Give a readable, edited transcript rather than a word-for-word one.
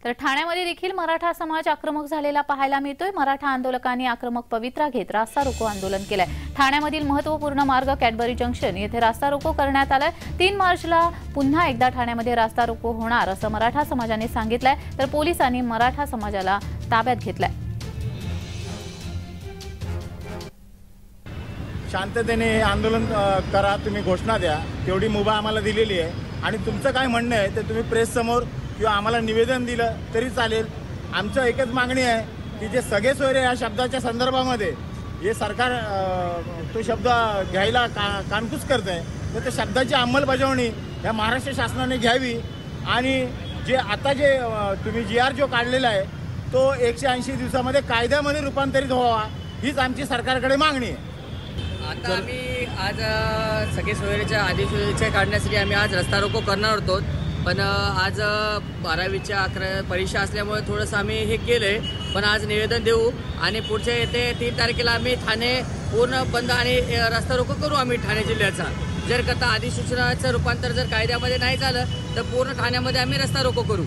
तर ठाण्यामध्ये देखील मराठा समाज आक्रमक झालेला पाहायला मिळतोय। मराठा आंदोलकांनी आक्रमक पवित्रा घेत रास्ता रोको आंदोलन केलंय। ठाण्यामधील महत्त्वपूर्ण मार्ग कॅडबरी जंक्शन येथे रास्ता रोको करण्यात आलाय। 3 मार्चला पुन्हा एकदा ठाण्यामध्ये रास्ता रोको होणार असं मराठा समाजाने सांगितलंय। तर पोलिसांनी मराठा समाजाला ताब्यात घेतलंय। शांततेने हे आंदोलन करा, तुम्ही घोषणा द्या, तेवढी मुभा आम्हाला दिलेली आहे। आणि तुमचं काय म्हणणं आहे ते तुम्ही प्रेस समोर किंवा आम्हाला निवेदन दिलं तरी चालेल। आमचं एकच मागणी आहे की जे सगळे सोयरे या शब्दाच्या संदर्भामध्ये हे सरकार तो शब्द घ्यायला कानकूस करत आहे, तर त्या शब्दाची अंमलबजावणी या महाराष्ट्र शासनाने घ्यावी। आणि जे आता जे तुम्ही GR जो काढलेला आहे तो 180 दिवसामध्ये कायद्यामध्ये रूपांतरित व्हावा, हीच आमची सरकारकडे मागणी आहे। आता आम्ही आज सगळे सोयरेच्या आदेश काढण्यासाठी आम्ही आज रस्ता रोको करणार होतो, पण आज 12वीच्या 11 परीक्षा असल्यामुळे थोडंसं आम्ही हे केलंय। पण आज निवेदन देऊ आणि पुढच्या येते 3 तारखेला आम्ही ठाणे पूर्ण बंद आणि रस्ता रोको करू आम्ही ठाणे जिल्ह्याचा। जर करता अधिसूचनाचं रूपांतर जर कायद्यामध्ये नाही झालं तर पूर्ण ठाण्यामध्ये आम्ही रस्ता रोको करू।